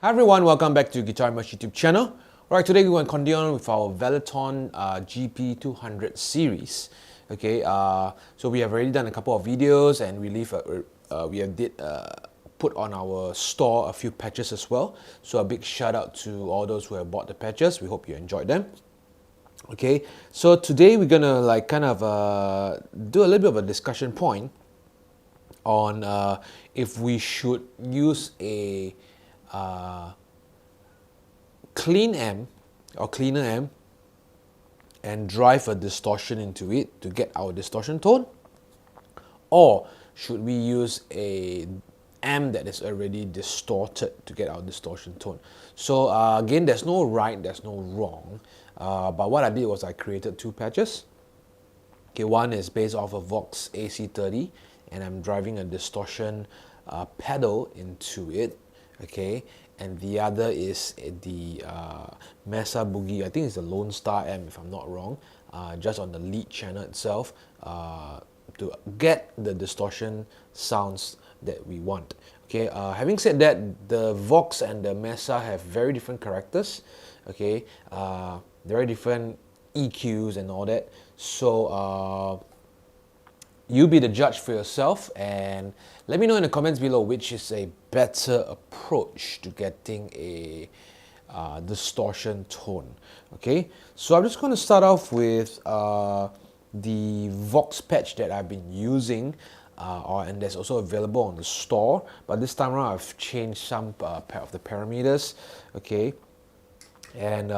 Hi everyone, welcome back to Guitar Immerse YouTube channel. Alright, today we're going to continue on with our Valeton GP-200 series. Okay, so we have already done a couple of videos and we have put on our store a few patches as well. So a big shout out to all those who have bought the patches. We hope you enjoyed them. Okay, so today we're gonna do a little bit of a discussion point on if we should use a clean amp or cleaner amp and drive a distortion into it to get our distortion tone, or should we use a amp that is already distorted to get our distortion tone. So again, there's no right, there's no wrong, but what I did was I created two patches. Okay, one is based off of VOX AC30 and I'm driving a distortion pedal into it. Okay, and the other is the Mesa Boogie. I think it's the Lone Star amp if I'm not wrong, just on the lead channel itself to get the distortion sounds that we want. Okay, having said that, the VOX and the Mesa have very different characters. Okay, very different EQs and all that. So you be the judge for yourself and let me know in the comments below which is a better approach to getting a distortion tone. Okay, so I'm just going to start off with the VOX patch that I've been using, and that's also available on the store, but this time around I've changed some of the parameters. Okay, and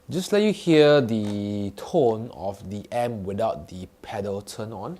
just let you hear the tone of the amp without the pedal turned on.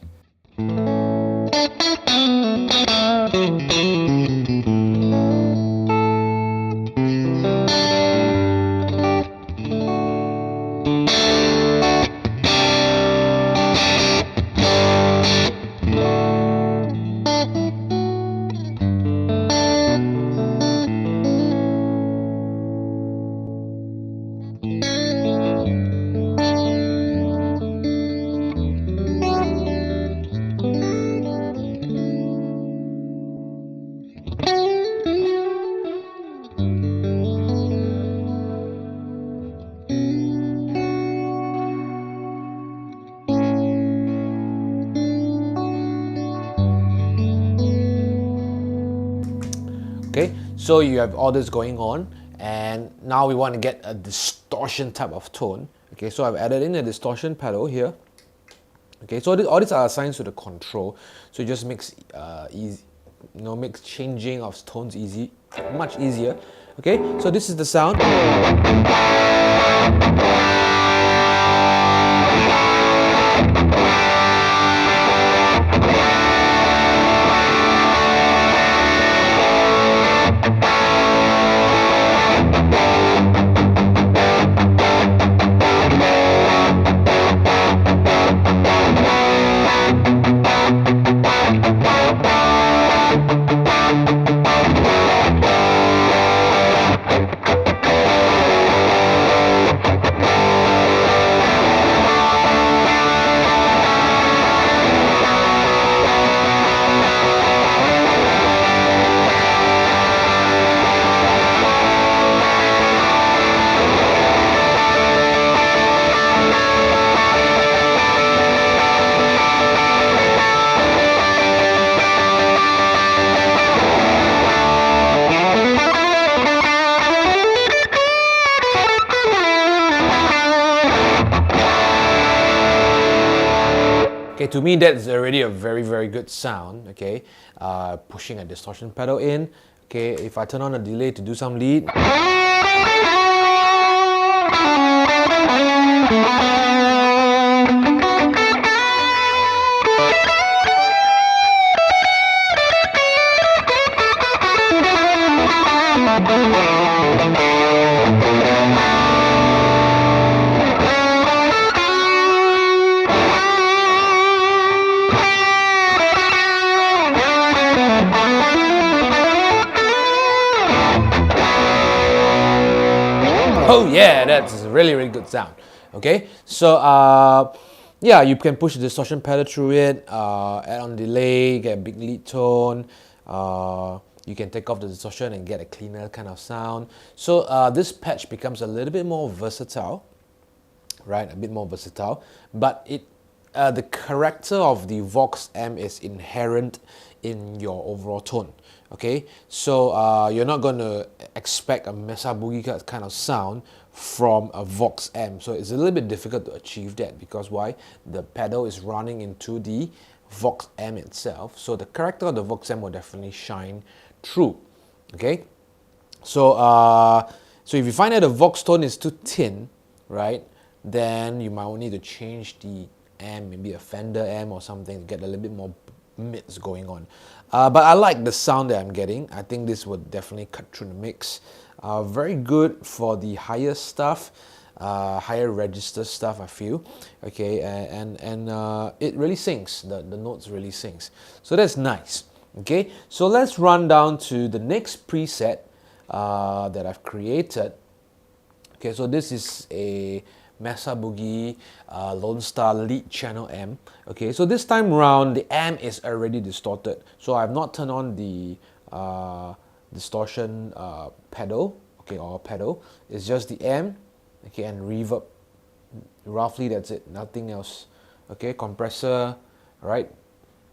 Okay, so you have all this going on and now we want to get a distortion type of tone. Okay, so I've added in a distortion pedal here. Okay, so all these are assigned to the control, so it just makes makes changing of tones much easier. Okay, so this is the sound. Okay, to me that's already a very good sound. Okay, pushing a distortion pedal in. Okay, if I turn on a delay to do some lead. Oh yeah, that's a really good sound. Okay, so yeah, you can push the distortion pedal through it, add on delay, get a big lead tone, you can take off the distortion and get a cleaner kind of sound. So this patch becomes a little bit more versatile, right? A bit more versatile, but the character of the VOX amp is inherent in your overall tone. Okay, so you're not going to expect a Mesa Boogie kind of sound from a VOX amp. So it's a little bit difficult to achieve that, because why? The pedal is running into the VOX amp itself. So the character of the VOX amp will definitely shine through. Okay, so so if you find that the VOX tone is too thin, right, then you might need to change the amp, maybe a Fender amp or something, to get a little bit more mids going on. But I like the sound that I'm getting. I think this would definitely cut through the mix. Very good for the higher stuff, higher register stuff, I feel. Okay, and it really sings. The notes really sings. So that's nice. Okay, so let's run down to the next preset that I've created. Okay, so this is a Mesa Boogie Lone Star lead channel amp. Okay, so this time around the amp is already distorted, so I've not turned on the distortion pedal, okay, or pedal. It's just the amp, okay, and reverb. Roughly that's it, nothing else. Okay, compressor, right,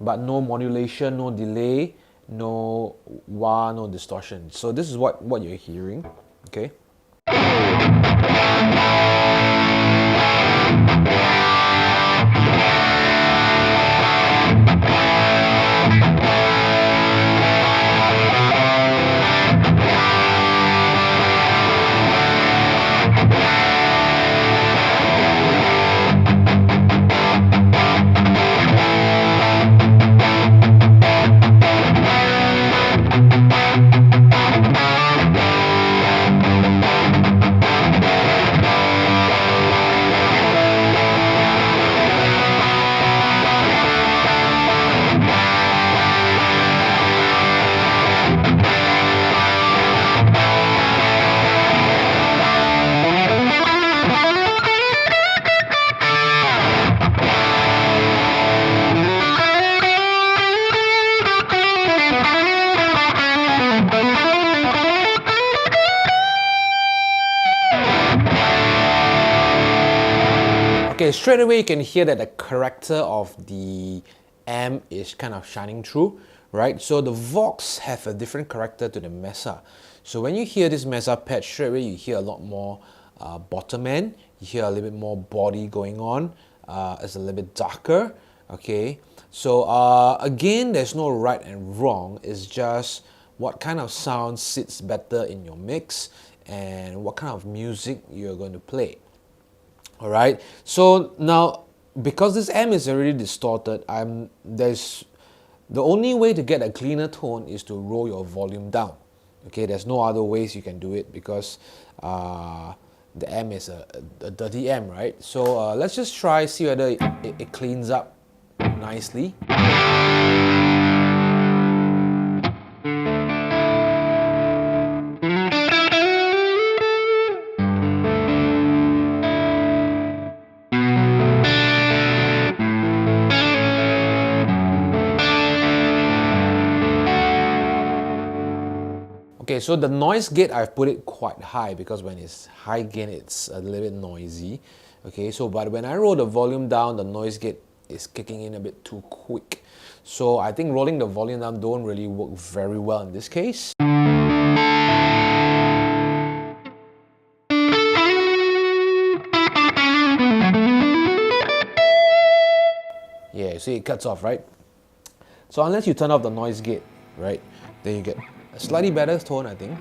but no modulation, no delay, no wah, no distortion. So this is what you're hearing. Okay. Okay, straight away you can hear that the character of the amp is kind of shining through, right? So the VOX have a different character to the Mesa. So when you hear this Mesa patch, straight away you hear a lot more bottom end, you hear a little bit more body going on, it's a little bit darker, okay? So again, there's no right and wrong, it's just what kind of sound sits better in your mix and what kind of music you're going to play. Alright, so now because this amp is already distorted, there's the only way to get a cleaner tone is to roll your volume down. Okay, there's no other ways you can do it, because the amp is a dirty amp, right? So let's just try, see whether it cleans up nicely. Okay, so the noise gate, I've put it quite high, because when it's high gain, it's a little bit noisy. Okay, so but when I roll the volume down, the noise gate is kicking in a bit too quick. So I think rolling the volume down don't really work very well in this case. Yeah, see, it cuts off, right? So unless you turn off the noise gate, right, then you get a slightly better tone, I think.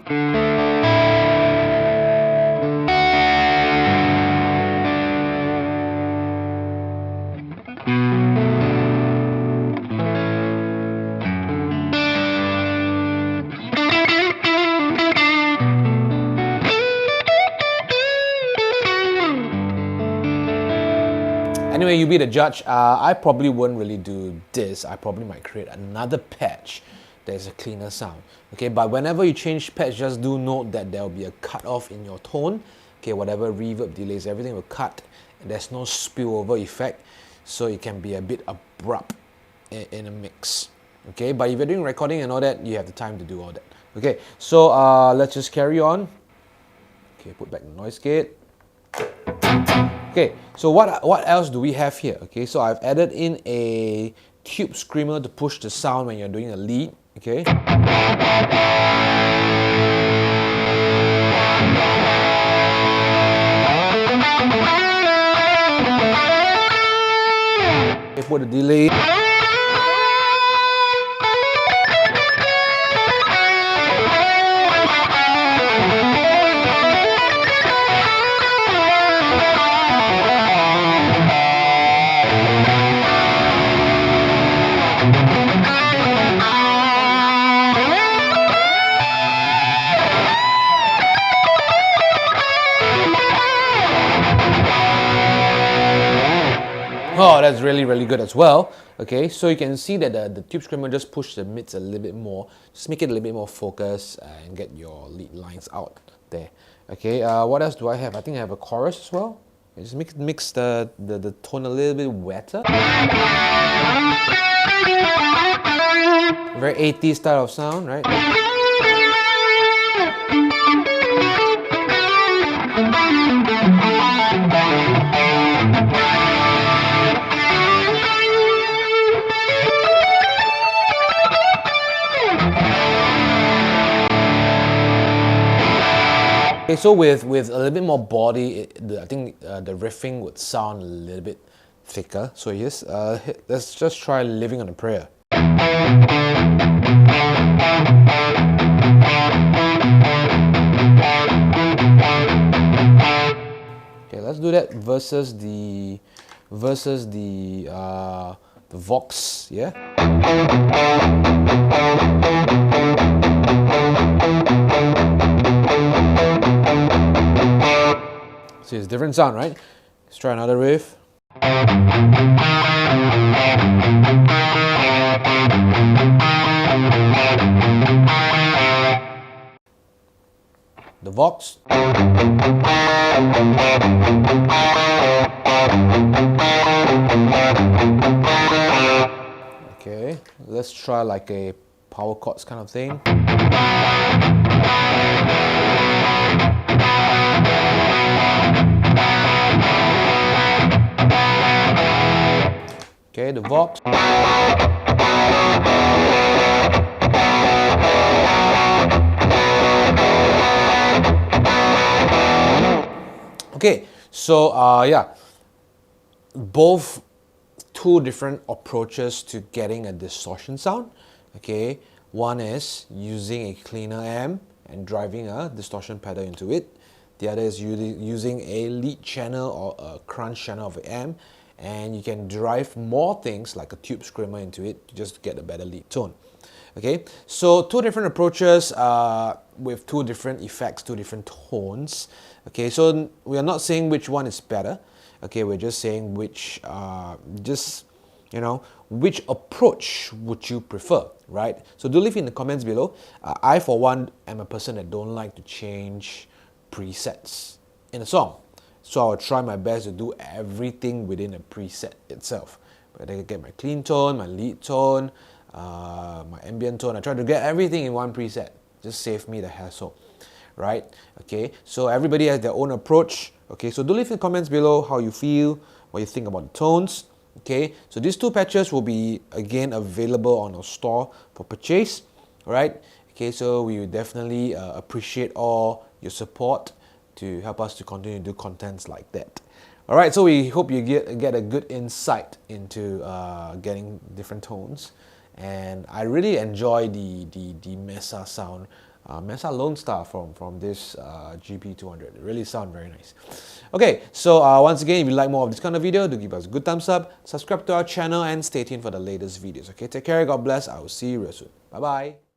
Anyway, you be the judge. I probably wouldn't really do this. I probably might create another patch there's a cleaner sound. Okay, but whenever you change patch, just do note that there will be a cut off in your tone. Okay, whatever reverb, delays, everything will cut. And there's no spillover effect, so it can be a bit abrupt in a mix. Okay, but if you're doing recording and all that, you have the time to do all that. Okay, so let's just carry on. Okay, put back the noise gate. Okay, so what else do we have here? Okay, so I've added in a tube screamer to push the sound when you're doing a lead. Okay. Okay, put a delay. Oh, that's really, really good as well. Okay, so you can see that the tube screamer just pushed the mids a little bit more, just make it a little bit more focused and get your lead lines out there. Okay, what else do I have? I think I have a chorus as well. Just mix the tone a little bit wetter. Very 80s style of sound, right? Okay, so with a little bit more body, I think the riffing would sound a little bit thicker. So yes, let's just try Living on a Prayer. Okay, let's do that versus the VOX, yeah. See, it's different sound, right? Let's try another riff. The VOX. Okay, let's try like a power chords kind of thing. Okay, the VOX. Okay, so yeah, both two different approaches to getting a distortion sound. Okay, one is using a cleaner amp and driving a distortion pedal into it. The other is using a lead channel or a crunch channel of an amp, and you can drive more things like a tube screamer into it to just get a better lead tone. Okay, so two different approaches with two different effects, two different tones. Okay, so we are not saying which one is better. Okay, we're just saying which, which approach would you prefer, right? So do leave in the comments below. I, for one, am a person that don't like to change presets in a song. So I'll try my best to do everything within a preset itself. But I can get my clean tone, my lead tone, my ambient tone. I try to get everything in one preset. Just save me the hassle, right? Okay, so everybody has their own approach. Okay, so do leave in the comments below how you feel, what you think about the tones. Okay, so these two patches will be again available on our store for purchase. All right. Okay, so we would definitely appreciate all your support to help us to continue to do contents like that. All right, so we hope you get a good insight into getting different tones. And I really enjoy the Mesa sound, Mesa Lone Star from this GP-200. It really sounds very nice. Okay, so once again, if you like more of this kind of video, do give us a good thumbs up, subscribe to our channel, and stay tuned for the latest videos. Okay, take care, God bless. I will see you real soon. Bye-bye.